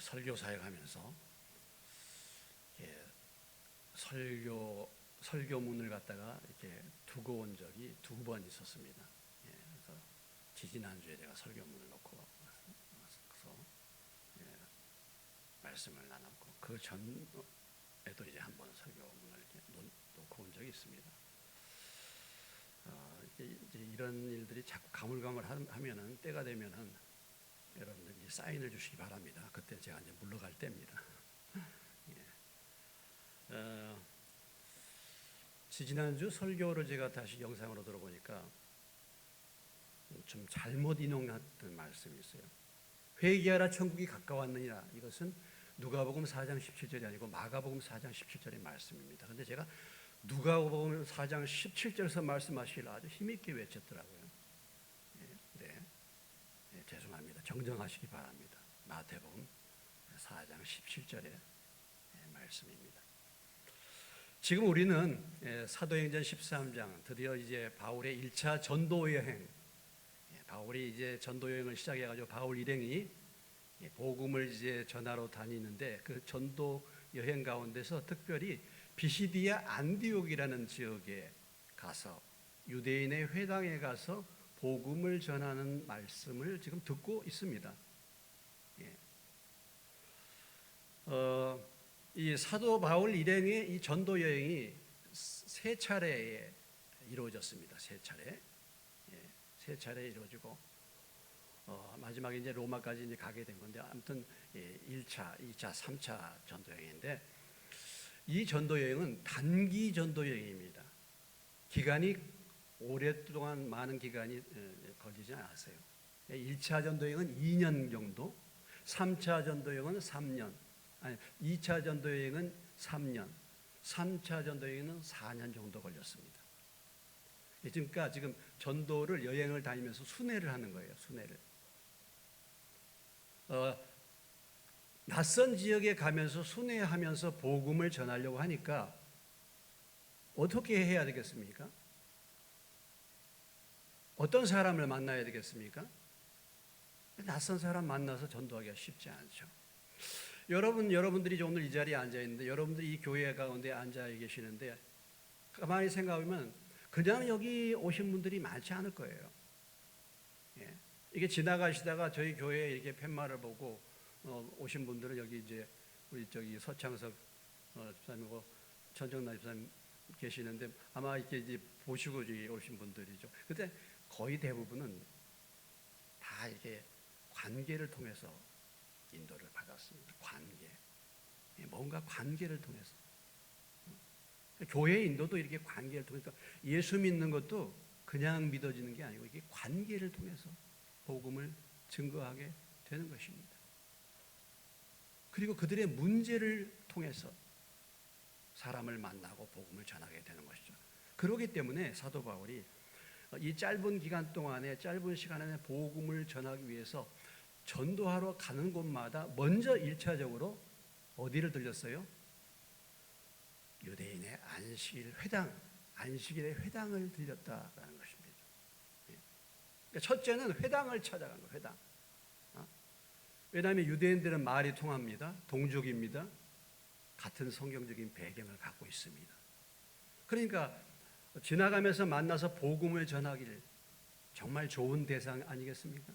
설교 사역하면서 설교문을 갖다가 이렇게 두고 온 적이 2번 있었습니다. 그래서 지지난주에 제가 설교문을 놓고 와서 말씀을 나눴고, 그 전에도 이제 한번 설교문을 이렇게 놓고 온 적이 있습니다. 이제 이런 일들이 자꾸 가물가물하면은, 때가 되면은 여러분들이 사인을 주시기 바랍니다. 그때 제가 이제 물러갈 때입니다. 지지난주 설교를 제가 다시 영상으로 들어보니까 좀 잘못 인용했던 말씀이 있어요. 회개하라 천국이 가까웠느니라. 이것은 누가복음 4장 17절이 아니고 마가복음 4장 17절의 말씀입니다. 그런데 제가 누가복음 4장 17절에서 말씀하시길 아주 힘있게 외쳤더라고요. 죄송합니다. 정정하시기 바랍니다. 마태복음 4장 17절의 말씀입니다. 지금 우리는 사도행전 13장, 드디어 이제 바울의 1차 전도 여행, 바울이 이제 전도 여행을 시작해가지고 바울 일행이 복음을 이제 전하러 다니는데, 그 전도 여행 가운데서 특별히 비시디아 안디옥이라는 지역에 가서 유대인의 회당에 가서 복음을 전하는 말씀을 지금 듣고 있습니다. 이 사도 바울 일행의 이 전도 여행이 3차례에 이루어졌습니다. 3차례 이루어지고, 마지막에 이제 로마까지 이제 가게 된 건데, 아무튼 1차, 2차, 3차 전도 여행인데, 이 전도 여행은 단기 전도 여행입니다. 기간이 오랫동안 많은 기간이 걸리지 않았어요. 1차 전도여행은 2년 정도, 3차 전도여행은 3년, 2차 전도여행은 3년, 3차 전도여행은 4년 정도 걸렸습니다. 그러니까 지금 전도를, 여행을 다니면서 순회를 하는 거예요. 순회를. 낯선 지역에 가면서 순회하면서 복음을 전하려고 하니까 어떻게 해야 되겠습니까? 어떤 사람을 만나야 되겠습니까? 낯선 사람 만나서 전도하기가 쉽지 않죠. 여러분들이 오늘 이 자리에 앉아 있는데, 여러분들이 이 교회 가운데 앉아 계시는데, 가만히 생각하면 그냥 여기 오신 분들이 많지 않을 거예요. 이게 지나가시다가 저희 교회에 이렇게 팻말을 보고 오신 분들은, 여기 이제 우리 저기 서창석 집사님하고 전정남 집사님 계시는데, 아마 이렇게 이제 보시고 오신 분들이죠. 근데 거의 대부분은 다 이렇게 관계를 통해서 인도를 받았습니다. 뭔가 관계를 통해서. 교회 인도도 이렇게 관계를 통해서, 예수 믿는 것도 그냥 믿어지는 게 아니고 이게 관계를 통해서 복음을 증거하게 되는 것입니다. 그리고 그들의 문제를 통해서 사람을 만나고 복음을 전하게 되는 것이죠. 그렇기 때문에 사도 바울이 이 짧은 기간 동안에, 짧은 시간 안에 복음을 전하기 위해서 전도하러 가는 곳마다 먼저 1차적으로 어디를 들렸어요? 유대인의 안식일의 회당을 들렸다라는 것입니다. 그러니까 첫째는 회당을 찾아간 거예요. 회당. 왜냐하면 유대인들은 말이 통합니다. 동족입니다. 같은 성경적인 배경을 갖고 있습니다. 그러니까 지나가면서 만나서 복음을 전하기를 정말 좋은 대상 아니겠습니까?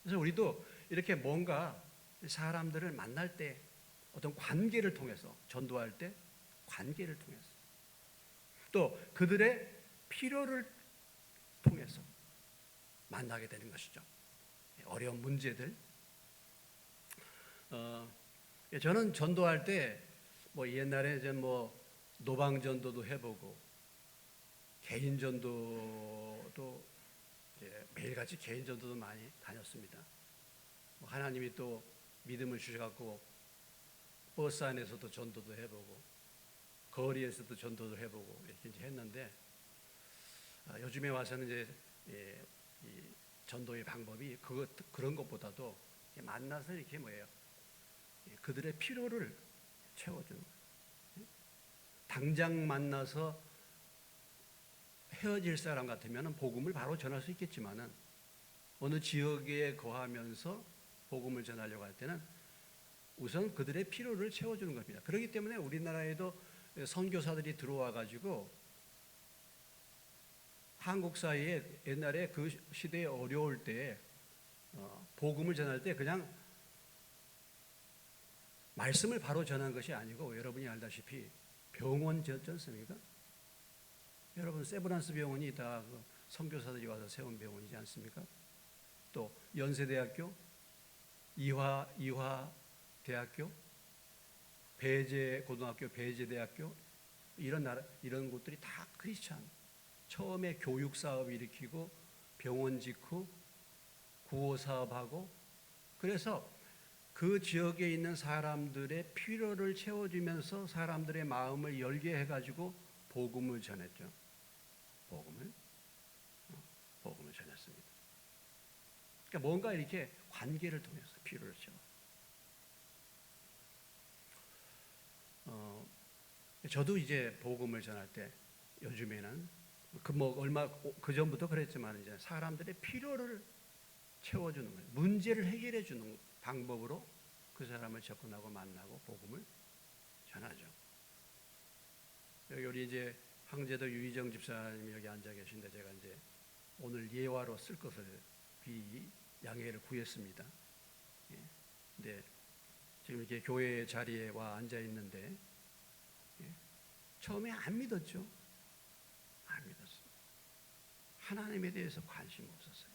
그래서 우리도 이렇게 뭔가 사람들을 만날 때 어떤 관계를 통해서, 전도할 때 관계를 통해서, 또 그들의 필요를 통해서 만나게 되는 것이죠. 어려운 문제들. 저는 전도할 때 옛날에 이제 노방 전도도 해보고, 개인 전도도 매일같이 개인 전도도 많이 다녔습니다. 하나님이 또 믿음을 주셔갖고 버스 안에서도 전도도 해보고, 거리에서도 전도도 해보고 이렇게 이제 했는데, 요즘에 와서는 이제 이 전도의 방법이 그런 것보다도 만나서 이렇게 그들의 필요를 채워주는 거예요. 당장 만나서 헤어질 사람 같으면 복음을 바로 전할 수 있겠지만은, 어느 지역에 거하면서 복음을 전하려고 할 때는 우선 그들의 필요를 채워주는 겁니다. 그렇기 때문에 우리나라에도 선교사들이 들어와 가지고 한국 사회에 옛날에 그 시대에 어려울 때 복음을 전할 때 그냥 말씀을 바로 전한 것이 아니고, 여러분이 알다시피 병원 지었지 않습니까? 여러분, 세브란스 병원이 다 선교사들이 와서 세운 병원이지 않습니까? 또 연세대학교, 이화대학교, 배제고등학교, 배제대학교, 이런 곳들이 다 크리스찬. 처음에 교육 사업 일으키고 병원 짓고 구호 사업하고, 그래서 그 지역에 있는 사람들의 필요를 채워주면서 사람들의 마음을 열게 해가지고 복음을 전했죠. 복음을 전했습니다. 그러니까 뭔가 이렇게 관계를 통해서 필요를 채워. 저도 이제 복음을 전할 때 요즘에는 그 전부터 그랬지만 이제 사람들의 필요를 채워주는 거예요. 문제를 해결해 주는 방법으로 그 사람을 접근하고 만나고 복음을 전하죠. 여기 이제 황제도 유희정 집사님이 여기 앉아 계신데, 제가 이제 오늘 예화로 쓸 것을 양해를 구했습니다. 근데 지금 이렇게 교회 자리에 와 앉아 있는데, 처음에 안 믿었죠. 안 믿었어요. 하나님에 대해서 관심 없었어요.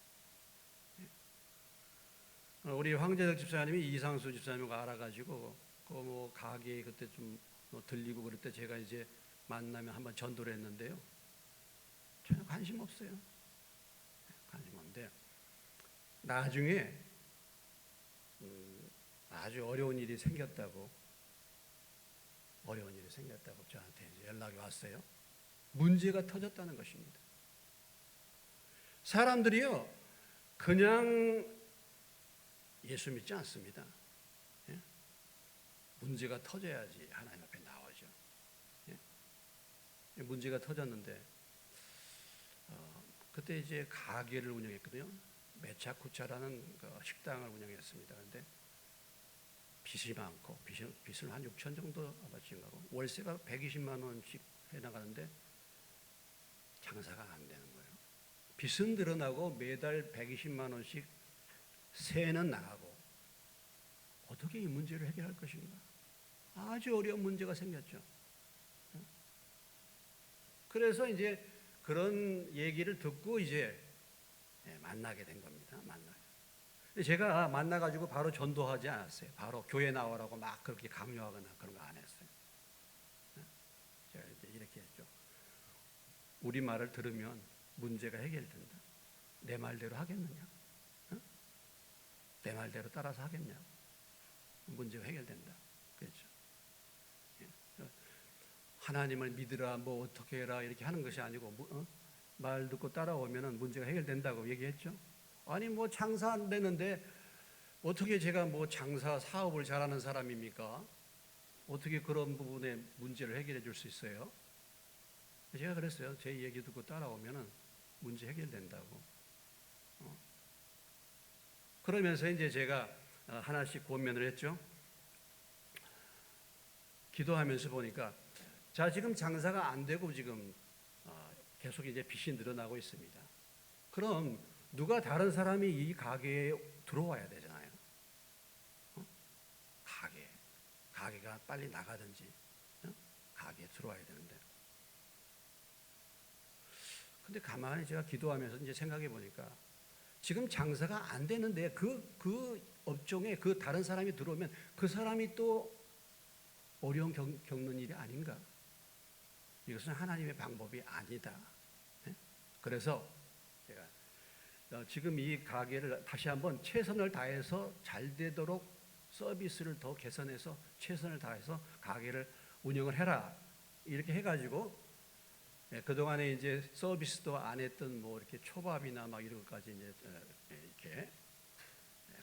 우리 황재덕 집사님이 이상수 집사님과 알아가지고 그 가게에 그때 좀 들리고 그럴 때 제가 이제 만나면 한번 전도를 했는데요. 전혀 관심 없어요. 관심 없는데 나중에 아주 어려운 일이 생겼다고 저한테 이제 연락이 왔어요. 문제가 터졌다는 것입니다. 사람들이요, 그냥 예수 믿지 않습니다. 예? 문제가 터져야지 하나님 앞에 나오죠. 예? 문제가 터졌는데 그때 이제 가게를 운영했거든요. 메차쿠차라는 그 식당을 운영했습니다. 그런데 빚이 많고 빚을 한 6천 정도 아마 지은 거고, 월세가 120만 원씩 해나가는데 장사가 안 되는 거예요. 빚은 늘어나고 매달 120만 원씩 세는 나가고, 어떻게 이 문제를 해결할 것인가? 아주 어려운 문제가 생겼죠. 그래서 이제 그런 얘기를 듣고 이제 만나게 된 겁니다. 제가 만나가지고 바로 전도하지 않았어요. 바로 교회 나오라고 막 그렇게 강요하거나 그런 거 안 했어요. 제가 이제 이렇게 했죠. 우리 말을 들으면 문제가 해결된다. 내 말대로 하겠느냐? 내 말대로 따라서 하겠냐고. 문제가 해결된다. 그렇죠. 하나님을 믿으라, 뭐 어떻게 해라 이렇게 하는 것이 아니고, 말 듣고 따라오면은 문제가 해결된다고 얘기했죠. 아니 뭐 장사 안 되는데 어떻게 제가 뭐 장사 사업을 잘하는 사람입니까? 어떻게 그런 부분에 문제를 해결해 줄 수 있어요? 제가 그랬어요. 제 얘기 듣고 따라오면은 문제 해결된다고. 그러면서 이제 제가 하나씩 권면을 했죠. 기도하면서 보니까, 자, 지금 장사가 안 되고 지금 계속 이제 빚이 늘어나고 있습니다. 그럼 누가 다른 사람이 이 가게에 들어와야 되잖아요. 가게가 빨리 나가든지 가게에 들어와야 되는데. 근데 가만히 제가 기도하면서 이제 생각해 보니까, 지금 장사가 안 되는데 그 업종에 그 다른 사람이 들어오면 그 사람이 또 어려움 겪는 일이 아닌가? 이것은 하나님의 방법이 아니다. 그래서 제가 지금 이 가게를 다시 한번 최선을 다해서 잘 되도록 서비스를 더 개선해서 최선을 다해서 가게를 운영을 해라. 이렇게 해가지고 그동안에 이제 서비스도 안 했던 뭐 이렇게 초밥이나 막 이런 것까지 이제 이렇게,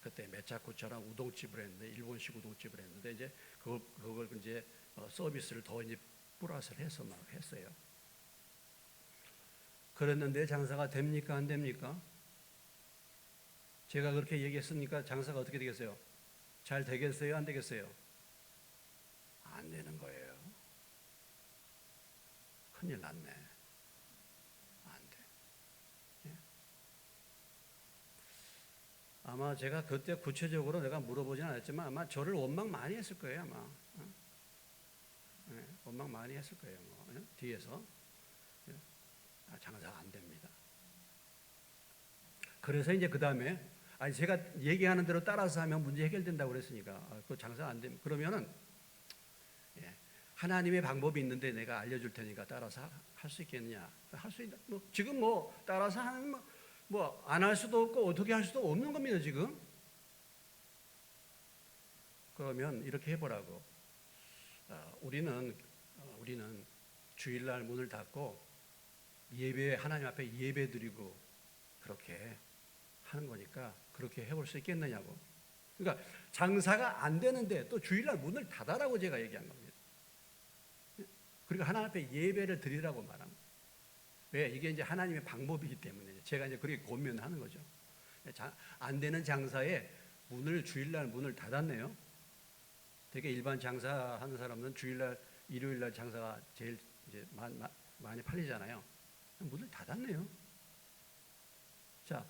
그때 메차쿠처럼 우동집을 했는데, 일본식 우동집을 했는데, 이제 그걸 이제 서비스를 더 이제 플러스를 해서 막 했어요. 그랬는데 장사가 됩니까 안 됩니까? 제가 그렇게 얘기했으니까 장사가 어떻게 되겠어요? 잘 되겠어요? 안 되겠어요? 안 되는 거예요. 큰일 났네. 안 돼. 예. 아마 제가 그때 구체적으로 내가 물어보진 않았지만 아마 저를 원망 많이 했을 거예요. 아마. 예, 원망 많이 했을 거예요. 뭐, 예? 뒤에서. 예. 장사가 안 됩니다. 그래서 이제 그 다음에 아니 제가 얘기하는 대로 따라서 하면 문제 해결된다고 그랬으니까 그 장사 안 되면 그러면은 예, 하나님의 방법이 있는데 내가 알려줄 테니까 따라서 할 수 있겠느냐? 할 수 있다. 뭐 지금 뭐 따라서 하는 뭐 안 할 수도 없고 어떻게 할 수도 없는 겁니다 지금. 그러면 이렇게 해보라고. 우리는 주일날 문을 닫고 예배 하나님 앞에 예배 드리고 그렇게 하는 거니까 그렇게 해볼 수 있겠느냐고. 그러니까 장사가 안 되는데 또 주일날 문을 닫아라고 제가 얘기한 겁니다. 그리고 하나님 앞에 예배를 드리라고 말합니다. 왜? 이게 이제 하나님의 방법이기 때문에 제가 이제 그렇게 권면하는 거죠. 안 되는 장사에 주일날 문을 닫았네요. 되게 일반 장사하는 사람은 주일날, 일요일날 장사가 제일 이제 많이 팔리잖아요. 문을 닫았네요. 자,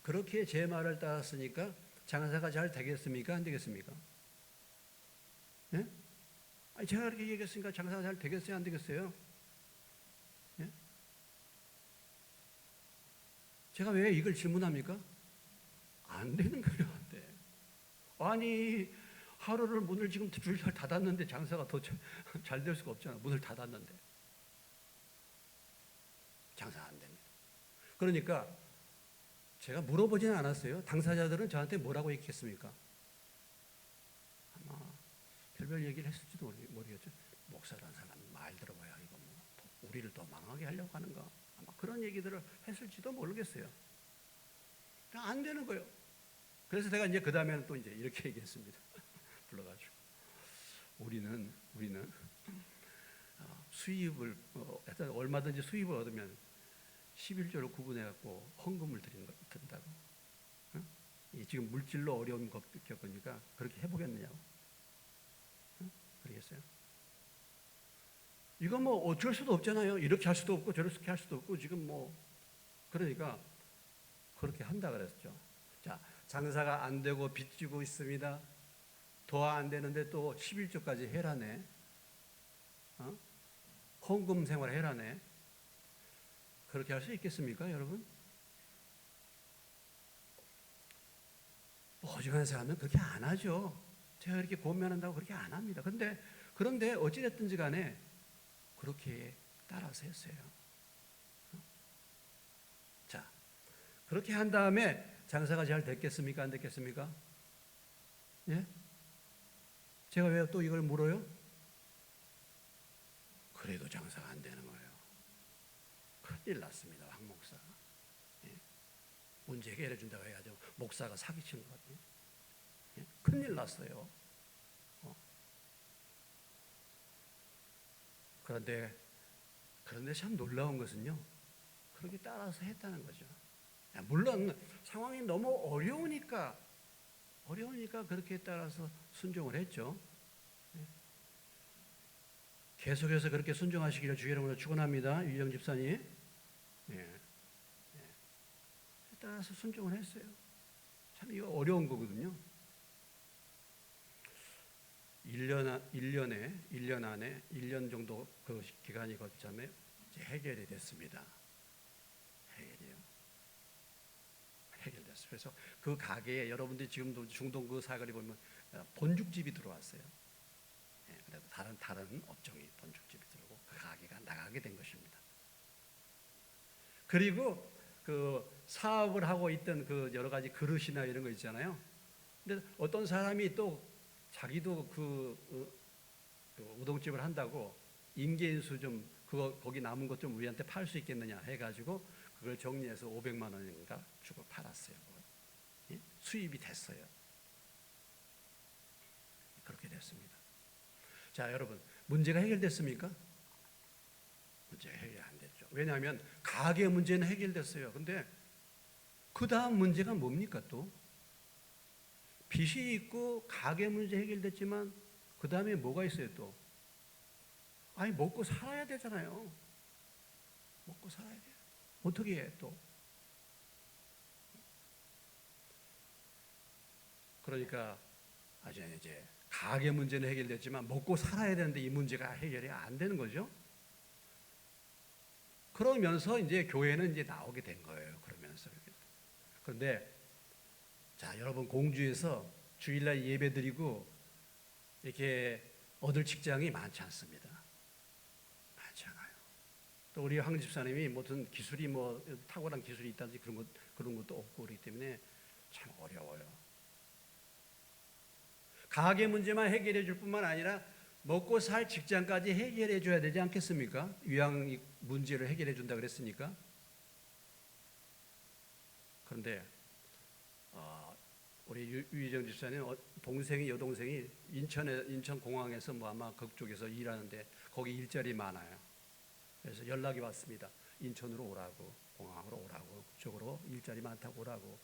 그렇게 제 말을 따랐으니까 장사가 잘 되겠습니까? 안 되겠습니까? 예? 아니, 제가 그렇게 얘기했으니까 장사가 잘 되겠어요? 안 되겠어요? 예? 제가 왜 이걸 질문합니까? 안 되는 거예요, 안 돼. 아니, 하루를 문을 지금 주일날 닫았는데 장사가 더 잘 될 수가 없잖아. 문을 닫았는데. 장사 안 됩니다. 그러니까 제가 물어보지는 않았어요. 당사자들은 저한테 뭐라고 얘기했습니까? 아마 별별 얘기를 했을지도 모르겠죠. 목사라는 사람이 말 들어봐야 이거 뭐 우리를 더 망하게 하려고 하는가? 아마 그런 얘기들을 했을지도 모르겠어요. 안 되는 거예요. 그래서 내가 이제 그 다음에는 또 이제 이렇게 얘기했습니다. 불러가지고 우리는 수입을 일단 얼마든지 수입을 얻으면 11조를 구분해 갖고 헌금을 드린다고. 응? 지금 물질로 어려움 겪으니까 그렇게 해보겠느냐고. 응? 그러겠어요? 이거 뭐 어쩔 수도 없잖아요. 이렇게 할 수도 없고 저렇게 할 수도 없고 지금 뭐 그러니까 그렇게 한다 그랬죠. 자, 장사가 안 되고 빚지고 있습니다. 더 안 되는데 또 11조까지 해라네. 헌금 생활 해라네. 그렇게 할 수 있겠습니까, 여러분? 어지간한 사람은 그렇게 안 하죠. 제가 이렇게 권면한다고 그렇게 안 합니다. 그런데 어찌됐든지 간에 그렇게 따라서 했어요. 자, 그렇게 한 다음에 장사가 잘 됐겠습니까? 안 됐겠습니까? 예? 제가 왜 또 이걸 물어요? 그래도 장사가 안 되는 거예요. 큰일 났습니다, 황 목사. 예? 문제 해결해 준다고 해가지고 목사가 사기친 것 같아요. 예? 큰일 났어요. 그런데 참 놀라운 것은요, 그렇게 따라서 했다는 거죠. 물론 상황이 너무 어려우니까 그렇게 따라서 순종을 했죠. 계속해서 그렇게 순종하시기를 주의 이름으로 축원합니다. 유정 집사님. 따라서 순종을 했어요. 참 이거 어려운 거거든요. 1년 안에 1년 정도 그 기간이 거쳤다며 해결이 됐습니다. 해결됐어요. 그래서 그 가게에 여러분들이 지금도 중동 그 사거리 보면 본죽집이 들어왔어요. 그래서 다른 업종이 본죽집이 들어오고 그 가게가 나가게 된 것입니다. 그리고 그 사업을 하고 있던 그 여러 가지 그릇이나 이런 거 있잖아요. 근데 어떤 사람이 또 자기도 그 우동집을 한다고 임계인수 좀 거기 남은 것 좀 우리한테 팔 수 있겠느냐 해가지고 그걸 정리해서 500만 원인가 주고 팔았어요. 예? 수입이 됐어요. 그렇게 됐습니다. 자, 여러분, 문제가 해결됐습니까? 문제가 해결이 안 됐죠. 왜냐하면 가게 문제는 해결됐어요. 근데 그 다음 문제가 뭡니까 또? 빚이 있고 가계 문제 해결됐지만 그 다음에 뭐가 있어요 또? 아니 먹고 살아야 되잖아요. 먹고 살아야 돼요. 어떻게 해 또? 그러니까 이제 가계 문제는 해결됐지만 먹고 살아야 되는데 이 문제가 해결이 안 되는 거죠. 그러면서 이제 교회는 이제 나오게 된 거예요. 그러면서. 그런데 자, 여러분 공주에서 주일날 예배드리고 이렇게 얻을 직장이 많지 않습니다. 많지 않아요. 또 우리 황 집사님이 무슨 기술이 뭐 탁월한 기술이 있다든지 그런 것도 없고 그렇기 때문에 참 어려워요. 가계 문제만 해결해 줄 뿐만 아니라 먹고 살 직장까지 해결해 줘야 되지 않겠습니까? 위양 문제를 해결해 준다 그랬으니까. 그런데 우리 유희정 집사님 동생이 여동생이 인천 공항에서 뭐 아마 그쪽에서 일하는데 거기 일자리 많아요. 그래서 연락이 왔습니다. 인천으로 오라고, 공항으로 오라고, 그쪽으로 일자리 많다고 오라고.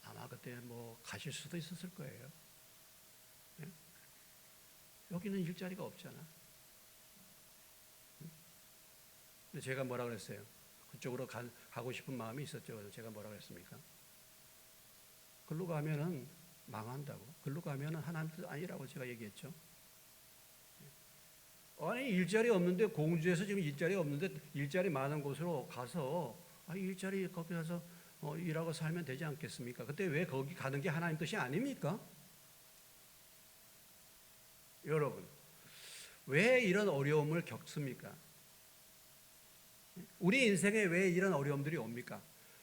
아마 그때 뭐 가실 수도 있었을 거예요. 네? 여기는 일자리가 없잖아. 근데 제가 뭐라 그랬어요? 그쪽으로 가고 싶은 마음이 있었죠. 그래서 제가 뭐라 그랬습니까? 글로 가면은 망한다고. 글로 가면은 하나님 뜻 아니라고 제가 얘기했죠. 아니 일자리 없는데 공주에서 지금 일자리 없는데 일자리 많은 곳으로 가서 일자리 거기 가서 일하고 살면 되지 않겠습니까? 그때 왜 거기 가는 게 하나님 뜻이 아닙니까? 여러분 왜 이런 어려움을 겪습니까? 우리 인생에 왜 이런 어려움들이 옵니까?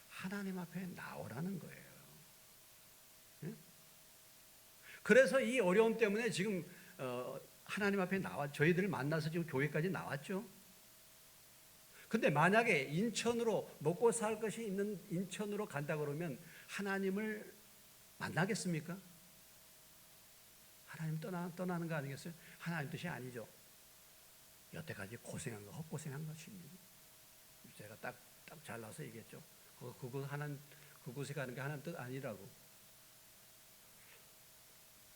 하나님 앞에 나오라는 거예요. 그래서 이 어려움 때문에 지금 하나님 앞에 저희들을 만나서 지금 교회까지 나왔죠. 근데 만약에 인천으로 먹고 살 것이 있는 인천으로 간다 그러면 하나님을 만나겠습니까? 하나님 떠나는 거 아니겠어요? 하나님 뜻이 아니죠. 여태까지 고생한 거 헛고생한 것입니다. 제가 딱 잘라서 얘기했죠. 그곳에 가는 게 하나님 뜻 아니라고.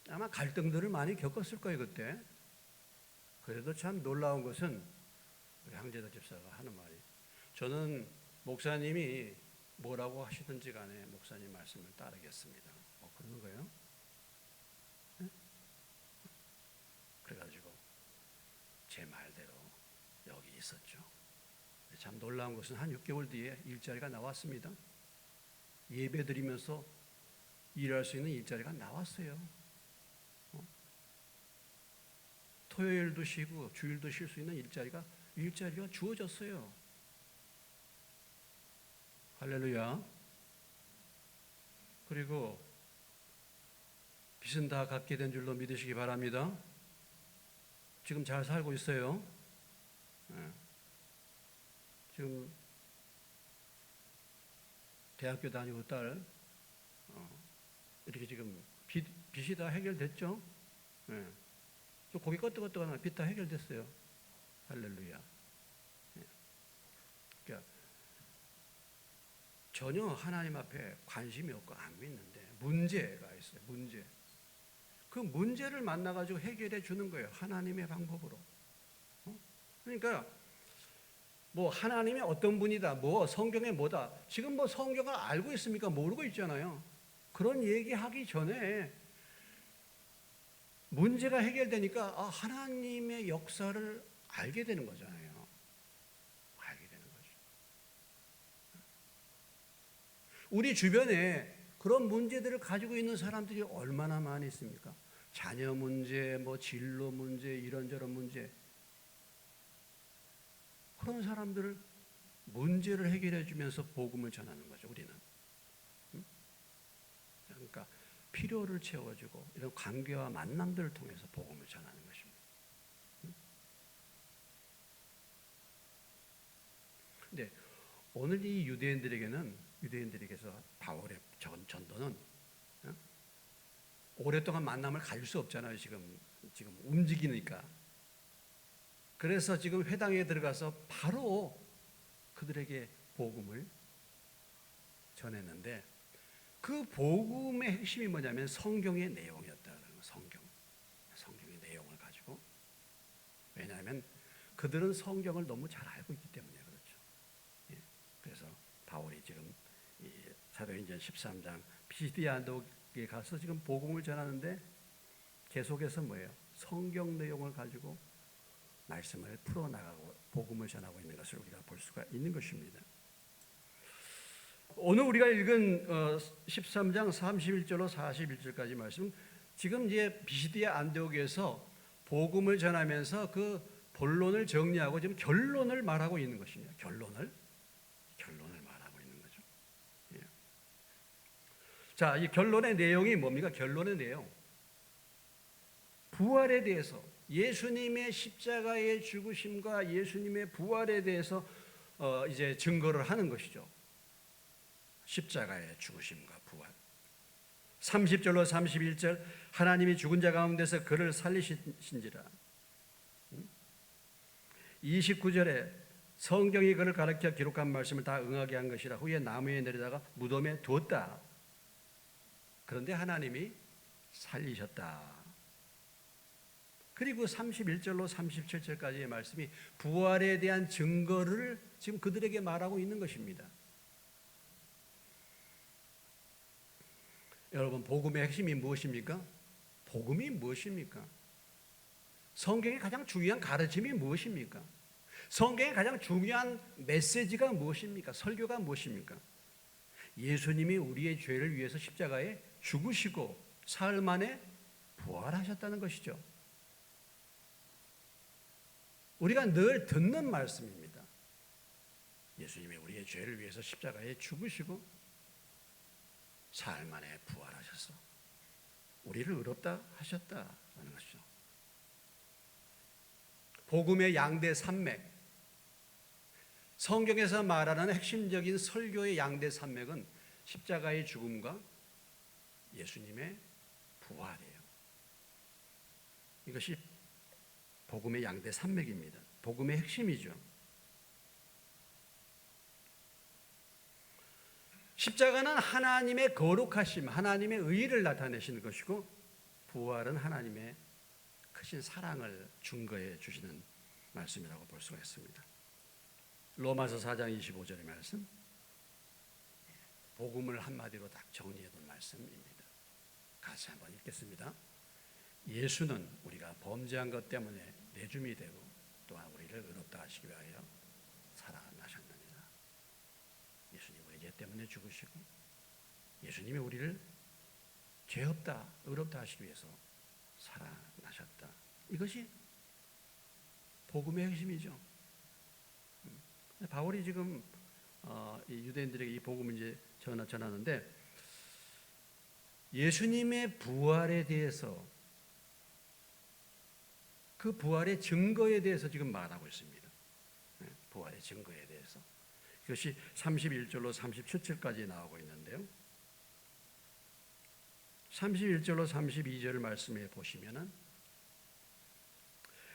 아마 갈등들을 많이 겪었을 거예요 그때. 그래도 참 놀라운 것은 우리 황재덕 집사가 하는 말이, 저는 목사님이 뭐라고 하시든지 간에 목사님 말씀을 따르겠습니다. 그러는 거예요. 네? 그래가지고 제 말대로 여기 있었죠. 참 놀라운 것은 한 6개월 뒤에 일자리가 나왔습니다. 예배 드리면서 일할 수 있는 일자리가 나왔어요. 토요일도 쉬고 주일도 쉴 수 있는 일자리가 주어졌어요. 할렐루야. 그리고 빚은 다 갚게 된 줄로 믿으시기 바랍니다. 지금 잘 살고 있어요. 지금 대학교 다니고 딸 이렇게 지금 빚이 다 해결됐죠. 고기 끄떡끄떡하나 빚 다 해결됐어요. 할렐루야. 그러니까 전혀 하나님 앞에 관심이 없고 안 믿는데 문제가 있어요. 문제. 그 문제를 만나가지고 해결해 주는 거예요. 하나님의 방법으로. 그러니까 뭐 하나님이 어떤 분이다, 뭐 성경에 뭐다. 지금 뭐 성경을 알고 있습니까? 모르고 있잖아요. 그런 얘기하기 전에 문제가 해결되니까 하나님의 역사를 알게 되는 거잖아요. 알게 되는 거죠. 우리 주변에 그런 문제들을 가지고 있는 사람들이 얼마나 많이 있습니까? 자녀 문제, 뭐 진로 문제, 이런저런 문제. 그런 사람들을 문제를 해결해 주면서 복음을 전하는 거죠, 우리는. 그러니까 필요를 채워주고 이런 관계와 만남들을 통해서 복음을 전하는 것입니다. 근데 오늘 이 유대인들에게서 바울의 전도는 오랫동안 만남을 가질 수 없잖아요. 지금 움직이니까. 그래서 지금 회당에 들어가서 바로 그들에게 복음을 전했는데 그 복음의 핵심이 뭐냐면 성경의 내용이었다는 거. 성경의 내용을 가지고. 왜냐하면 그들은 성경을 너무 잘 알고 있기 때문에 그렇죠. 예. 그래서 바울이 지금 이 사도행전 13장 피시디아 안독에 가서 지금 복음을 전하는데 계속해서 뭐예요? 성경 내용을 가지고 말씀을 풀어나가고 복음을 전하고 있는 것을 우리가 볼 수가 있는 것입니다. 오늘 우리가 읽은 13장 31절로 41절까지 말씀, 지금 이제 피시디아 안디옥에서 복음을 전하면서 그 본론을 정리하고 지금 결론을 말하고 있는 것입니다. 결론을 말하고 있는 거죠. 예. 자, 이 결론의 내용이 뭡니까? 결론의 내용. 부활에 대해서, 예수님의 십자가의 죽으심과 예수님의 부활에 대해서 이제 증거를 하는 것이죠. 십자가의 죽으심과 부활. 30절로 31절, 하나님이 죽은 자 가운데서 그를 살리신지라. 29절에 성경이 그를 가르쳐 기록한 말씀을 다 응하게 한 것이라. 후에 나무에 내리다가 무덤에 두었다. 그런데 하나님이 살리셨다. 그리고 31절로 37절까지의 말씀이 부활에 대한 증거를 지금 그들에게 말하고 있는 것입니다. 여러분, 복음의 핵심이 무엇입니까? 복음이 무엇입니까? 성경의 가장 중요한 가르침이 무엇입니까? 성경의 가장 중요한 메시지가 무엇입니까? 설교가 무엇입니까? 예수님이 우리의 죄를 위해서 십자가에 죽으시고 사흘 만에 부활하셨다는 것이죠. 우리가 늘 듣는 말씀입니다. 예수님이 우리의 죄를 위해서 십자가에 죽으시고 사흘 만에 부활하셔서 우리를 의롭다 하셨다라는 것이죠. 복음의 양대 산맥, 성경에서 말하는 핵심적인 설교의 양대 산맥은 십자가의 죽음과 예수님의 부활이에요. 이것이 복음의 양대 산맥입니다. 복음의 핵심이죠. 십자가는 하나님의 거룩하심, 하나님의 의를 나타내시는 것이고, 부활은 하나님의 크신 사랑을 증거해 주시는 말씀이라고 볼 수가 있습니다. 로마서 4장 25절의 말씀, 복음을 한마디로 딱 정리해 둔 말씀입니다. 같이 한번 읽겠습니다. 예수는 우리가 범죄한 것 때문에 내줌이 되고 또한 우리를 의롭다 하시기 위하여 살아나셨느니라. 예수님 우리 죄 때문에 죽으시고 예수님이 우리를 죄 없다, 의롭다 하시기 위해서 살아나셨다. 이것이 복음의 핵심이죠. 바울이 지금 유대인들에게 이 복음을 이제 전하는데, 예수님의 부활에 대해서, 그 부활의 증거에 대해서 지금 말하고 있습니다. 부활의 증거에 대해서. 그것이 31절로 37절까지 나오고 있는데요. 31절로 32절 말씀에 보시면은,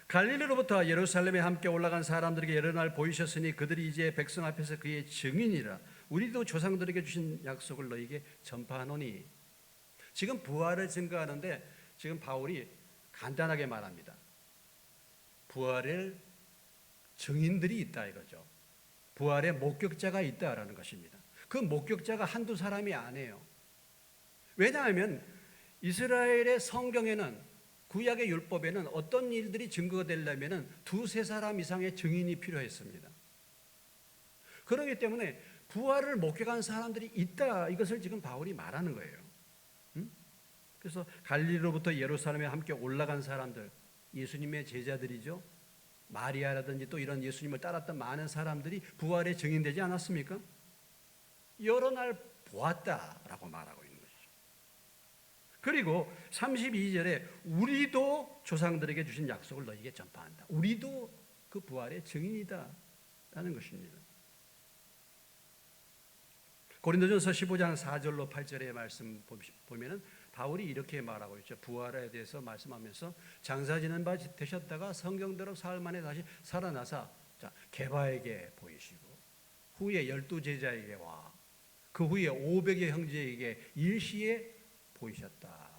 갈릴리로부터 예루살렘에 함께 올라간 사람들에게 여러 날 보이셨으니 그들이 이제 백성 앞에서 그의 증인이라. 우리도 조상들에게 주신 약속을 너희에게 전파하노니. 지금 부활을 증거하는데 지금 바울이 간단하게 말합니다. 부활의 증인들이 있다 이거죠. 부활의 목격자가 있다라는 것입니다. 그 목격자가 한두 사람이 아니에요. 왜냐하면 이스라엘의 성경에는, 구약의 율법에는 어떤 일들이 증거가 되려면 두세 사람 이상의 증인이 필요했습니다. 그렇기 때문에 부활을 목격한 사람들이 있다, 이것을 지금 바울이 말하는 거예요. 그래서 갈릴리로부터 예루살렘에 함께 올라간 사람들, 예수님의 제자들이죠. 마리아라든지 또 이런 예수님을 따랐던 많은 사람들이 부활의 증인되지 않았습니까? 여러 날 보았다라고 말하고 있는 것이죠. 그리고 32절에 우리도 조상들에게 주신 약속을 너희에게 전파한다. 우리도 그 부활의 증인이다 라는 것입니다. 고린도전서 15장 4절로 8절의 말씀 보면은 바울이 이렇게 말하고 있죠. 부활에 대해서 말씀하면서 장사 지낸 바 되셨다가 성경대로 사흘 만에 다시 살아나사, 자, 게바에게 보이시고 후에 12제자에게 와 그 후에 500의 형제에게 일시에 보이셨다.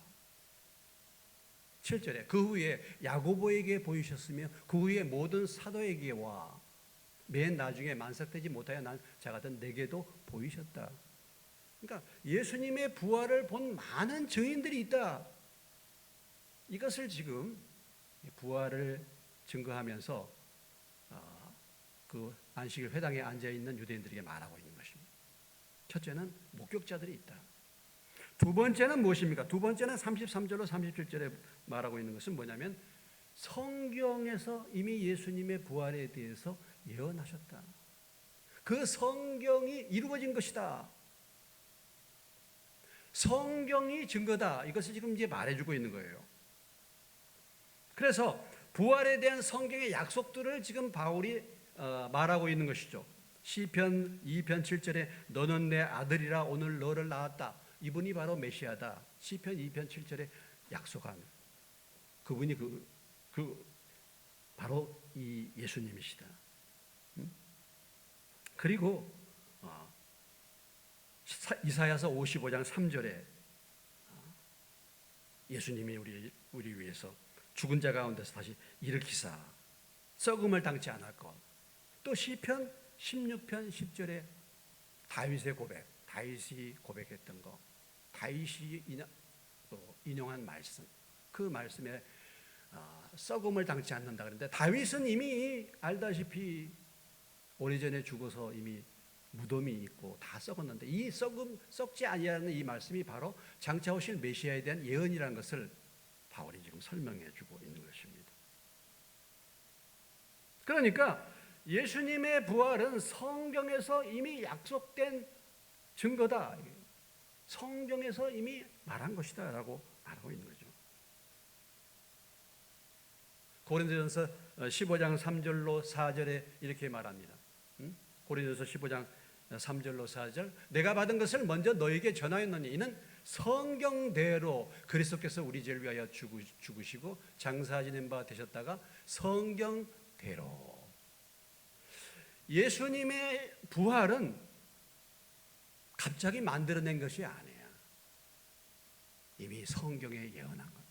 7절에 그 후에 야고보에게 보이셨으며 그 후에 모든 사도에게 와 맨 나중에 만삭되지 못하여 난 자같은 내게도 보이셨다. 그러니까 예수님의 부활을 본 많은 증인들이 있다. 이것을 지금 부활을 증거하면서 그 안식일 회당에 앉아 있는 유대인들에게 말하고 있는 것입니다. 첫째는 목격자들이 있다. 두 번째는 무엇입니까? 두 번째는 33절로 37절에 말하고 있는 것은 뭐냐면 성경에서 이미 예수님의 부활에 대해서 예언하셨다. 그 성경이 이루어진 것이다. 성경이 증거다. 이것을 지금 이제 말해주고 있는 거예요. 그래서 부활에 대한 성경의 약속들을 지금 바울이 말하고 있는 것이죠. 시편 2편 7절에 너는 내 아들이라 오늘 너를 낳았다. 이분이 바로 메시아다. 시편 2편 7절에 약속한 그분이 바로 이 예수님이시다. 그리고 이사야서 55장 3절에 예수님이 우리 위해서 죽은 자 가운데서 다시 일으키사 썩음을 당치 않을 것. 또 시편 16편 10절에 다윗의 고백, 다윗이 고백했던 것, 다윗이 인용한 말씀, 그 말씀에 썩음을 당치 않는다 그러는데 다윗은 이미 알다시피 오래전에 죽어서 이미 무덤이 있고 다 썩었는데 이 썩지 아니하는 이 말씀이 바로 장차 오실 메시아에 대한 예언이라는 것을 바울이 지금 설명해 주고 있는 것입니다. 그러니까 예수님의 부활은 성경에서 이미 약속된 증거다. 성경에서 이미 말한 것이다 라고 말하고 있는 거죠. 고린도전서 15장 3절로 4절에 이렇게 말합니다. 고린도전서 15장 3절로 4절 내가 받은 것을 먼저 너에게 전하였느니 이는 성경대로 그리스도께서 우리 죄를 위하여 죽으시고 장사 지낸 바 되셨다가 성경대로 예수님의 부활은 갑자기 만들어낸 것이 아니에요. 이미 성경에 예언한 것,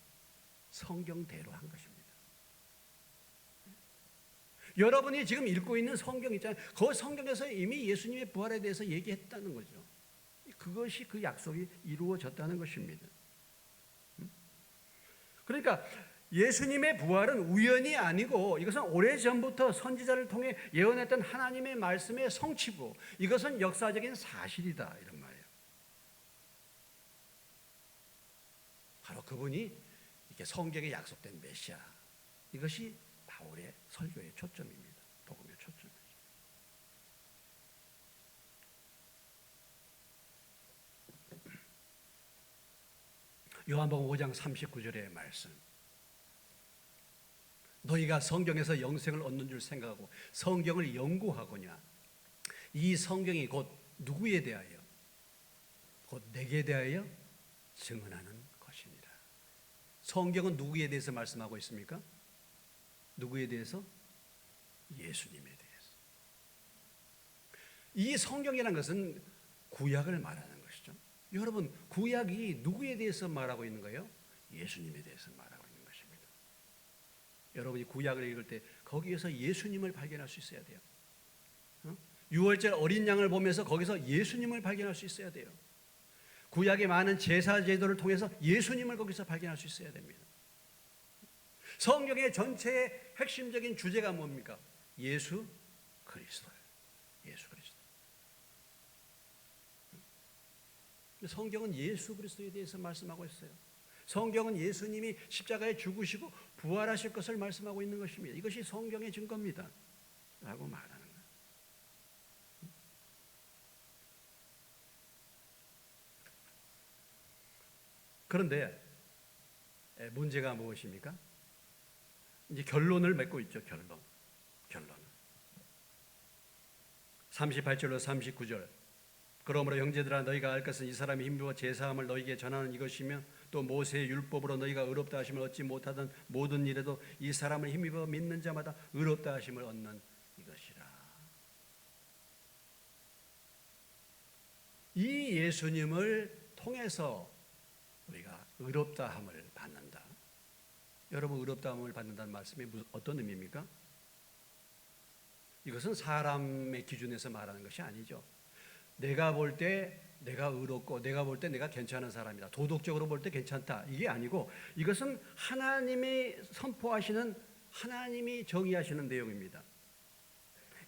성경대로 한 것입니다. 여러분이 지금 읽고 있는 성경 있잖아요. 그 성경에서 이미 예수님의 부활에 대해서 얘기했다는 거죠. 그것이 그 약속이 이루어졌다는 것입니다. 그러니까 예수님의 부활은 우연이 아니고 이것은 오래전부터 선지자를 통해 예언했던 하나님의 말씀의 성취고 이것은 역사적인 사실이다 이런 말이에요. 바로 그분이 이렇게 성경에 약속된 메시아, 이것이 바울의 설교의 초점입니다. 복음의 초점이죠. 요한복음 5장 39절의 말씀. 너희가 성경에서 영생을 얻는 줄 생각하고 성경을 연구하거냐. 이 성경이 곧 누구에 대하여? 곧 내게 대하여 증언하는 것이니라. 성경은 누구에 대해서 말씀하고 있습니까? 누구에 대해서? 예수님에 대해서. 이 성경이라는 것은 구약을 말하는 것이죠. 여러분, 구약이 누구에 대해서 말하고 있는 거예요? 예수님에 대해서 말하고 있는 것입니다. 여러분이 구약을 읽을 때 거기에서 예수님을 발견할 수 있어야 돼요. 유월절 어린 양을 보면서 거기서 예수님을 발견할 수 있어야 돼요. 구약의 많은 제사 제도를 통해서 예수님을 거기서 발견할 수 있어야 됩니다. 성경의 전체의 핵심적인 주제가 뭡니까? 예수 그리스도예요. 예수 그리스도. 성경은 예수 그리스도에 대해서 말씀하고 있어요. 성경은 예수님이 십자가에 죽으시고 부활하실 것을 말씀하고 있는 것입니다. 이것이 성경의 증거입니다. 라고 말하는 거예요. 그런데 문제가 무엇입니까? 이제 결론을 맺고 있죠. 결론. 38절로 39절. 그러므로 형제들아 너희가 알 것은 이 사람이 힘입어 제사함을 너희에게 전하는 이것이며 또 모세의 율법으로 너희가 의롭다 하심을 얻지 못하던 모든 일에도 이 사람을 힘입어 믿는 자마다 의롭다 하심을 얻는 이것이라. 이 예수님을 통해서 우리가 의롭다함을 받는다. 여러분, 의롭다함을 받는다는 말씀이 어떤 의미입니까? 이것은 사람의 기준에서 말하는 것이 아니죠. 내가 볼 때 내가 의롭고 내가 볼 때 내가 괜찮은 사람이다. 도덕적으로 볼 때 괜찮다. 이게 아니고 이것은 하나님이 선포하시는, 하나님이 정의하시는 내용입니다.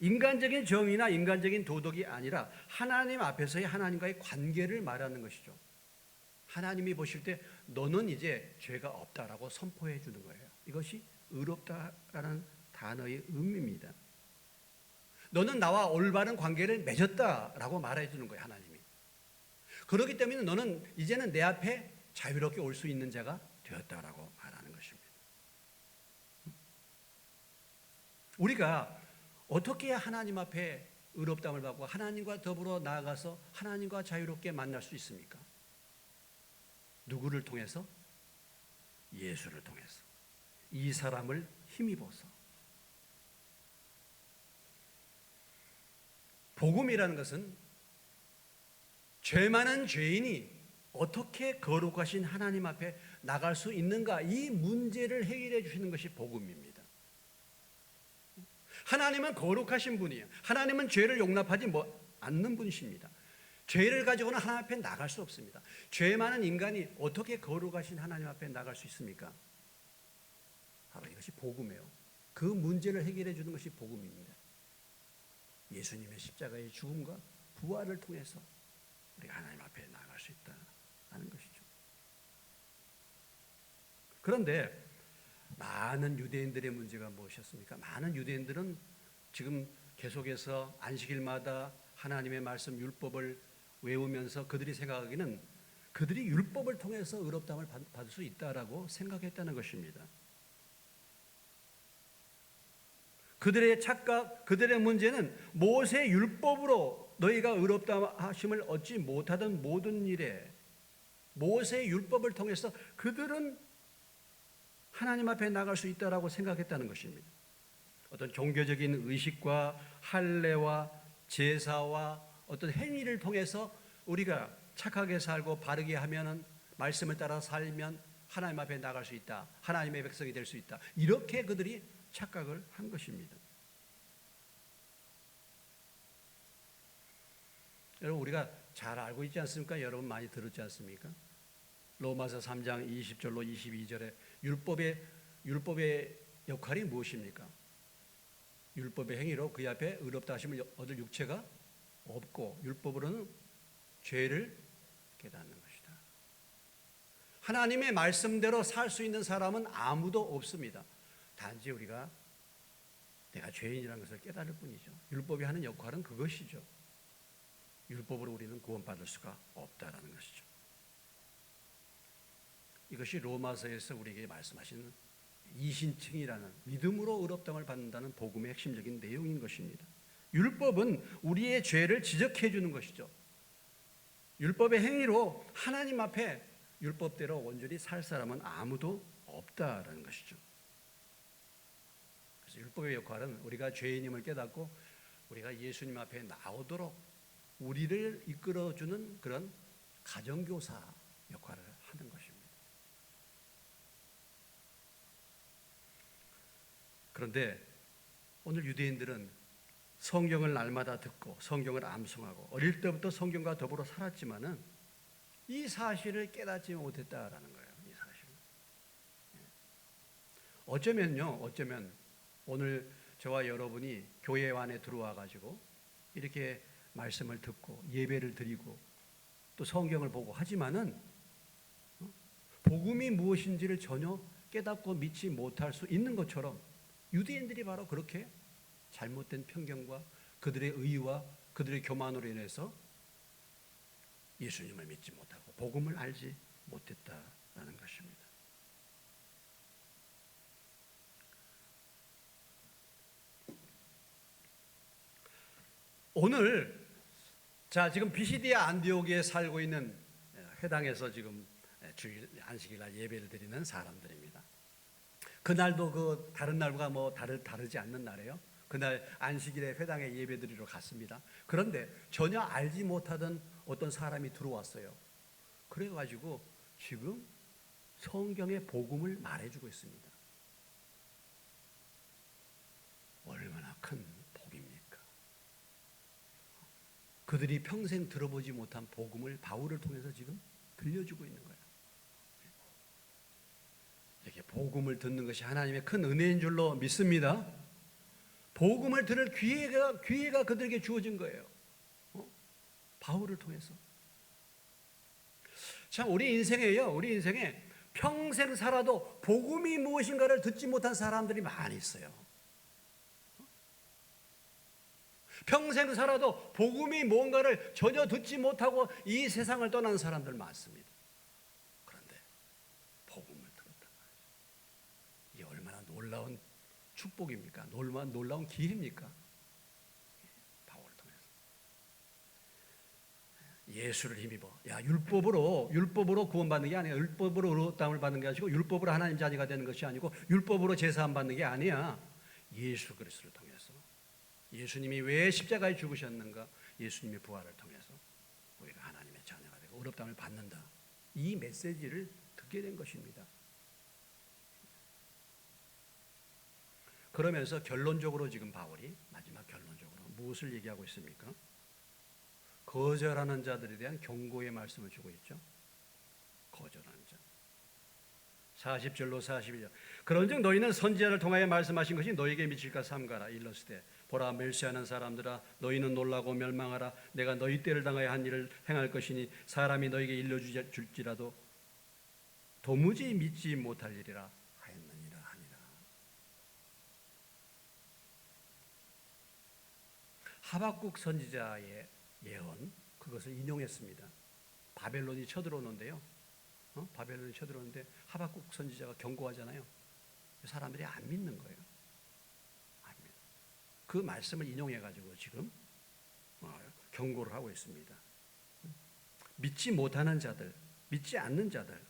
인간적인 정의나 인간적인 도덕이 아니라 하나님 앞에서의 하나님과의 관계를 말하는 것이죠. 하나님이 보실 때 너는 이제 죄가 없다라고 선포해 주는 거예요. 이것이 의롭다라는 단어의 의미입니다. 너는 나와 올바른 관계를 맺었다라고 말해 주는 거예요, 하나님이. 그렇기 때문에 너는 이제는 내 앞에 자유롭게 올 수 있는 자가 되었다라고 말하는 것입니다. 우리가 어떻게 하나님 앞에 의롭다함을 받고 하나님과 더불어 나아가서 하나님과 자유롭게 만날 수 있습니까? 누구를 통해서? 예수를 통해서. 이 사람을 힘입어서. 복음이라는 것은 죄 많은 죄인이 어떻게 거룩하신 하나님 앞에 나갈 수 있는가, 이 문제를 해결해 주시는 것이 복음입니다. 하나님은 거룩하신 분이에요. 하나님은 죄를 용납하지 않는 분이십니다. 죄를 가지고는 하나님 앞에 나갈 수 없습니다. 죄 많은 인간이 어떻게 거룩하신 하나님 앞에 나갈 수 있습니까? 바로 이것이 복음이에요. 그 문제를 해결해 주는 것이 복음입니다. 예수님의 십자가의 죽음과 부활을 통해서 우리가 하나님 앞에 나갈 수 있다는 것이죠. 그런데 많은 유대인들의 문제가 무엇이었습니까? 많은 유대인들은 지금 계속해서 안식일마다 하나님의 말씀 율법을 외우면서 그들이 생각하기는 그들이 율법을 통해서 의롭다함을 받을 수 있다라고 생각했다는 것입니다. 그들의 착각, 그들의 문제는 모세 율법으로 너희가 의롭다 하심을 얻지 못하던 모든 일에 모세 율법을 통해서 그들은 하나님 앞에 나갈 수 있다라고 생각했다는 것입니다. 어떤 종교적인 의식과 할례와 제사와 어떤 행위를 통해서 우리가 착하게 살고 바르게 하면은, 말씀을 따라 살면 하나님 앞에 나갈 수 있다. 하나님의 백성이 될 수 있다. 이렇게 그들이 착각을 한 것입니다. 여러분, 우리가 잘 알고 있지 않습니까? 여러분 많이 들었지 않습니까? 로마서 3장 20절로 22절에 율법의 역할이 무엇입니까? 율법의 행위로 그 앞에 의롭다 하심을 얻을 육체가 없고 율법으로는 죄를 깨닫는 것이다. 하나님의 말씀대로 살 수 있는 사람은 아무도 없습니다. 단지 우리가 내가 죄인이라는 것을 깨달을 뿐이죠. 율법이 하는 역할은 그것이죠. 율법으로 우리는 구원받을 수가 없다라는 것이죠. 이것이 로마서에서 우리에게 말씀하시는 이신칭이라는, 믿음으로 의롭다함을 받는다는 복음의 핵심적인 내용인 것입니다. 율법은 우리의 죄를 지적해 주는 것이죠. 율법의 행위로 하나님 앞에 율법대로 온전히 살 사람은 아무도 없다라는 것이죠. 그래서 율법의 역할은 우리가 죄인임을 깨닫고 우리가 예수님 앞에 나오도록 우리를 이끌어주는 그런 가정교사 역할을 하는 것입니다. 그런데 오늘 유대인들은 성경을 날마다 듣고 성경을 암송하고 어릴 때부터 성경과 더불어 살았지만은 이 사실을 깨닫지 못했다라는 거예요. 이 사실을. 어쩌면 오늘 저와 여러분이 교회 안에 들어와 가지고 이렇게 말씀을 듣고 예배를 드리고 또 성경을 보고 하지만은 복음이 무엇인지를 전혀 깨닫고 믿지 못할 수 있는 것처럼 유대인들이 바로 그렇게 잘못된 편견과 그들의 의와 그들의 교만으로 인해서 예수님을 믿지 못하고 복음을 알지 못했다라는 것입니다. 오늘 지금 비시디아 안디옥에 살고 있는 회당에서 지금 안식일날 예배를 드리는 사람들입니다. 그날도 그 다른 날과 다르지 않는 날이에요. 그날 안식일에 회당에 예배드리러 갔습니다. 그런데 전혀 알지 못하던 어떤 사람이 들어왔어요. 그래가지고 지금 성경의 복음을 말해주고 있습니다. 얼마나 큰 복입니까? 그들이 평생 들어보지 못한 복음을 바울을 통해서 지금 들려주고 있는 거예요. 이렇게 복음을 듣는 것이 하나님의 큰 은혜인 줄로 믿습니다. 복음을 들을 기회가 그들에게 주어진 거예요. 바울을 통해서. 참 우리 인생에 평생 살아도 복음이 무엇인가를 듣지 못한 사람들이 많이 있어요. 평생 살아도 복음이 뭔가를 전혀 듣지 못하고 이 세상을 떠난 사람들 많습니다. 그런데 복음을 들었단 말이죠. 이게 얼마나 놀라운 축복입니까? 얼마나 놀라운 기회입니까? 바울을 통해서 예수를 힘입어. 율법으로 구원받는 게 아니야. 율법으로 의롭다함을 받는 게 아니고 율법으로 하나님 자녀가 되는 것이 아니고 율법으로 제사함 받는 게 아니야. 예수 그리스도를 통해서. 예수님이 왜 십자가에 죽으셨는가? 예수님의 부활을 통해서 우리가 하나님의 자녀가 되고 의롭다함을 받는다. 이 메시지를 듣게 된 것입니다. 그러면서 결론적으로 지금 바울이 마지막 결론적으로 무엇을 얘기하고 있습니까? 거절하는 자들에 대한 경고의 말씀을 주고 있죠. 거절하는 자. 40절로 41절. 그런즉 너희는 선지자를 통하여 말씀하신 것이 너희에게 미칠까 삼가라. 일러스되 보라 멸시하는 사람들아 너희는 놀라고 멸망하라. 내가 너희 때를 당하여 한 일을 행할 것이니 사람이 너희에게 일러줄지라도 도무지 믿지 못할 일이라 하였느니라 하니라. 하박국 선지자의 예언 그것을 인용했습니다. 바벨론이 쳐들어오는데요. 바벨론이 쳐들어오는데 하박국 선지자가 경고하잖아요. 사람들이 안 믿는 거예요. 안 믿는. 그 말씀을 인용해가지고 지금 경고를 하고 있습니다. 믿지 못하는 자들, 믿지 않는 자들,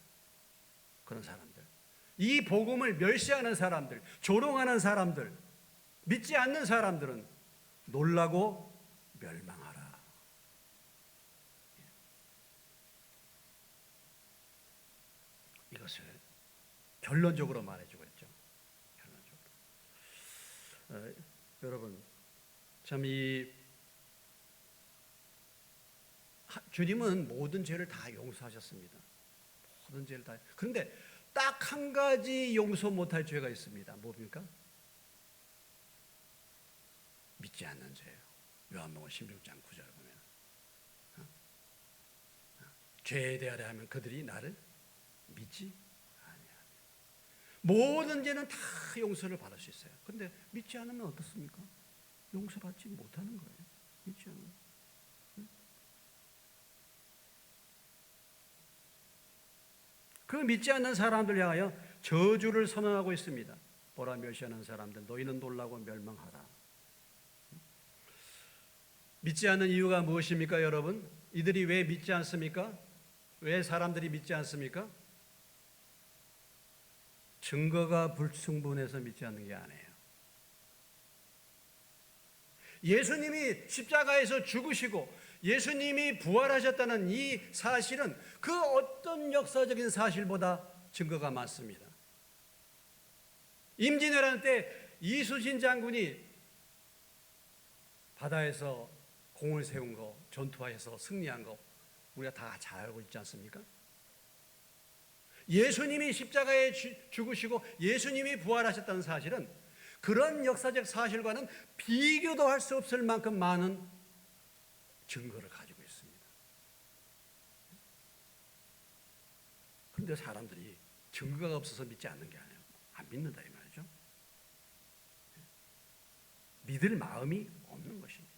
그런 사람들, 이 복음을 멸시하는 사람들, 조롱하는 사람들, 믿지 않는 사람들은 놀라고 멸망하라. 이것을 결론적으로 말해주고 있죠. 결론적으로. 여러분, 참 주님은 모든 죄를 다 용서하셨습니다. 모든 죄를 다. 그런데 딱 한 가지 용서 못할 죄가 있습니다. 뭡니까? 믿지 않는 죄예요. 요한복음 16장 9절 보면 죄에 대하여 하면 그들이 나를 믿지 아니하며. 모든 죄는 다 용서를 받을 수 있어요. 그런데 믿지 않으면 어떻습니까? 용서받지 못하는 거예요. 믿지 않으면. 그 믿지 않는 사람들 향하여 저주를 선언하고 있습니다. 보라 멸시하는 사람들 너희는 놀라고 멸망하라. 믿지 않는 이유가 무엇입니까, 여러분? 이들이 왜 믿지 않습니까? 왜 사람들이 믿지 않습니까? 증거가 불충분해서 믿지 않는 게 아니에요. 예수님이 십자가에서 죽으시고 예수님이 부활하셨다는 이 사실은 그 어떤 역사적인 사실보다 증거가 많습니다. 임진왜란 때 이순신 장군이 바다에서 공을 세운 거, 전투하여서 승리한 거 우리가 다 잘 알고 있지 않습니까? 예수님이 십자가에 죽으시고 예수님이 부활하셨다는 사실은 그런 역사적 사실과는 비교도 할 수 없을 만큼 많은 증거를 가지고 있습니다. 그런데 사람들이 증거가 없어서 믿지 않는 게 아니에요. 안 믿는다 이 말이죠. 믿을 마음이 없는 것입니다.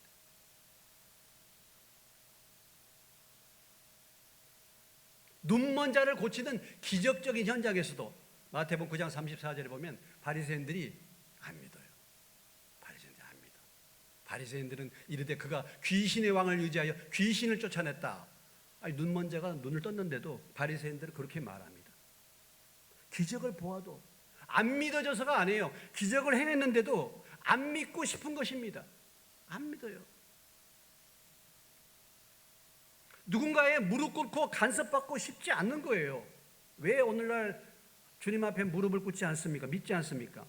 눈먼 자를 고치는 기적적인 현장에서도 마태복음 9장 34절에 보면 바리새인들이 안 믿어요. 바리새인들이 안 믿어. 바리새인들은 이르되 그가 귀신의 왕을 의지하여 귀신을 쫓아냈다. 아니, 눈먼 자가 눈을 떴는데도 바리새인들은 그렇게 말합니다. 기적을 보아도 안 믿어져서가 아니에요. 기적을 행했는데도 안 믿고 싶은 것입니다. 안 믿어요. 누군가의 무릎 꿇고 간섭받고 싶지 않는 거예요. 왜 오늘날 주님 앞에 무릎을 꿇지 않습니까? 믿지 않습니까?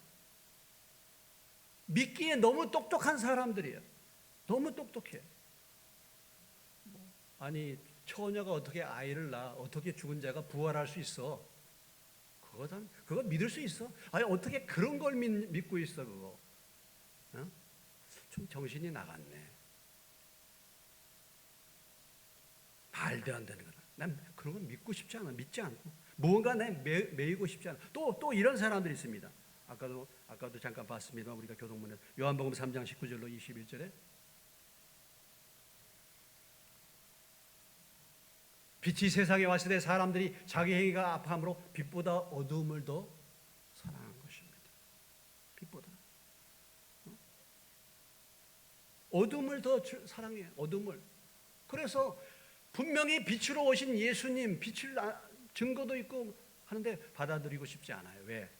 믿기에 너무 똑똑한 사람들이에요. 너무 똑똑해. 아니, 처녀가 어떻게 아이를 낳아? 어떻게 죽은 자가 부활할 수 있어? 그거 믿을 수 있어? 아니, 어떻게 그런 걸 믿고 있어, 그거? 어? 좀 정신이 나갔네. 말도 안 되는 거다. 난 그런 건 믿고 싶지 않아. 믿지 않고. 뭔가 내 매이고 싶지 않아. 또 이런 사람들이 있습니다. 아까도 잠깐 봤습니다. 우리가 교동문에 요한복음 3장 19절로 21절에 빛이 세상에 왔을 때 사람들이 자기 행위가 악함으로 빛보다 어두움을 더 사랑한 것입니다. 빛보다 어둠을 더 사랑해. 어둠을. 그래서 분명히 빛으로 오신 예수님, 빛을 증거도 있고 하는데 받아들이고 싶지 않아요. 왜?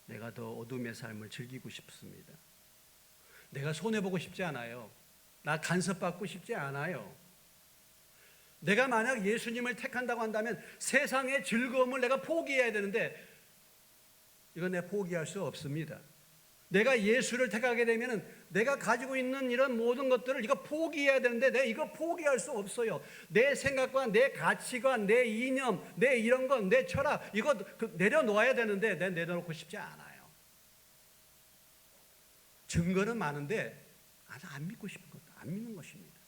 내가 더 어둠의 삶을 즐기고 싶습니다. 내가 손해보고 싶지 않아요. 나 간섭받고 싶지 않아요. 내가 만약 예수님을 택한다고 한다면 세상의 즐거움을 내가 포기해야 되는데 이건 내가 포기할 수 없습니다. 내가 예수를 택하게 되면 내가 가지고 있는 이런 모든 것들을 이거 포기해야 되는데 내가 이거 포기할 수 없어요. 내 생각과 내 가치관, 내 이념, 내 이런 것, 내 철학 이거 내려놓아야 되는데 내가 내려놓고 싶지 않아요. 증거는 많은데 안 믿고 싶은 것도 안 믿는 것입니다.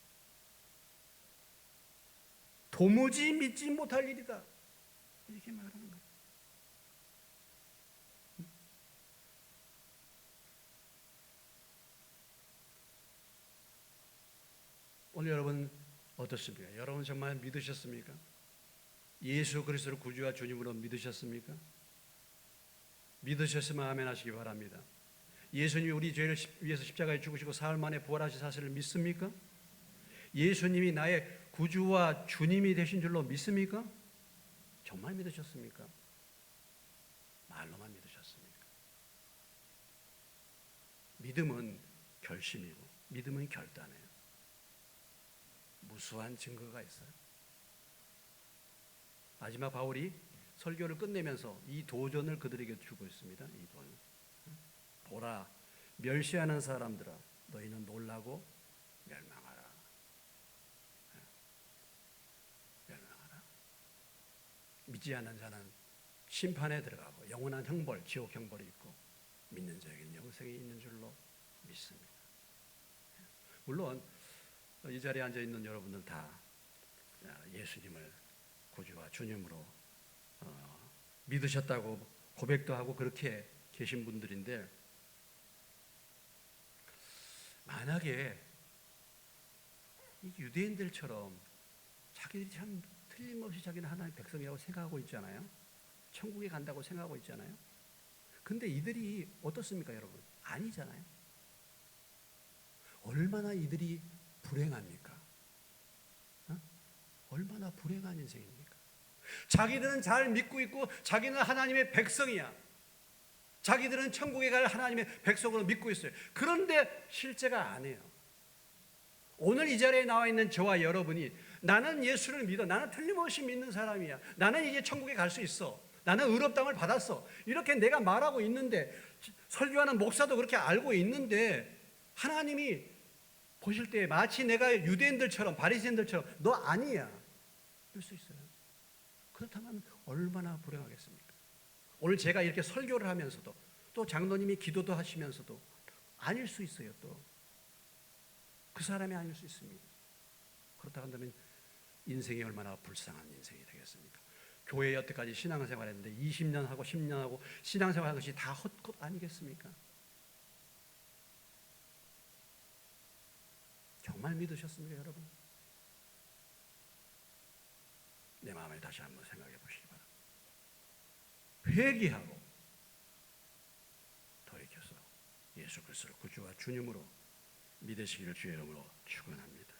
도무지 믿지 못할 일이다. 이렇게 말하는 거예요. 오늘 여러분 어떻습니까? 여러분 정말 믿으셨습니까? 예수 그리스도를 구주와 주님으로 믿으셨습니까? 믿으셨으면 아멘 하시기 바랍니다. 예수님이 우리 죄를 위해서 십자가에 죽으시고 사흘 만에 부활하신 사실을 믿습니까? 예수님이 나의 구주와 주님이 되신 줄로 믿습니까? 정말 믿으셨습니까? 말로만 믿으셨습니까? 믿음은 결심이고 믿음은 결단이에요. 무수한 증거가 있어요. 마지막 바울이 설교를 끝내면서 이 도전을 그들에게 주고 있습니다. 이 도전. 보라, 멸시하는 사람들아, 너희는 놀라고 멸망하라. 멸망하라. 믿지 않는 자는 심판에 들어가고 영원한 형벌, 지옥 형벌이 있고 믿는 자에게는 영생이 있는 줄로 믿습니다. 물론 이 자리에 앉아 있는 여러분들 다 예수님을 구주와 주님으로 믿으셨다고 고백도 하고 그렇게 계신 분들인데 만약에 이 유대인들처럼 자기들이 참 틀림없이 자기는 하나님의 백성이라고 생각하고 있잖아요. 천국에 간다고 생각하고 있잖아요. 근데 이들이 어떻습니까, 여러분? 아니잖아요. 얼마나 이들이 불행합니까? 얼마나 불행한 인생입니까? 자기들은 잘 믿고 있고 자기는 하나님의 백성이야. 자기들은 천국에 갈 하나님의 백성으로 믿고 있어요. 그런데 실제가 아니에요. 오늘 이 자리에 나와 있는 저와 여러분이 나는 예수를 믿어. 나는 틀림없이 믿는 사람이야. 나는 이제 천국에 갈 수 있어. 나는 의롭다함을 받았어. 이렇게 내가 말하고 있는데 설교하는 목사도 그렇게 알고 있는데 하나님이 보실 때 마치 내가 유대인들처럼 바리새인들처럼 너 아니야. 이럴 수 있어요. 그렇다면 얼마나 불행하겠습니까? 오늘 제가 이렇게 설교를 하면서도 또 장로님이 기도도 하시면서도 아닐 수 있어요. 또 그 사람이 아닐 수 있습니다. 그렇다 한다면 인생이 얼마나 불쌍한 인생이 되겠습니까? 교회 여태까지 신앙생활 했는데 20년 하고 10년 하고 신앙생활 한 것이 다 헛것 아니겠습니까? 정말 믿으셨습니까, 여러분? 내 마음에 다시 한번 생각해 보시기 바랍니다. 회개하고 돌이켜서 예수 그리스도를 구주와 주님으로 믿으시기를 주의 이름으로 축원합니다.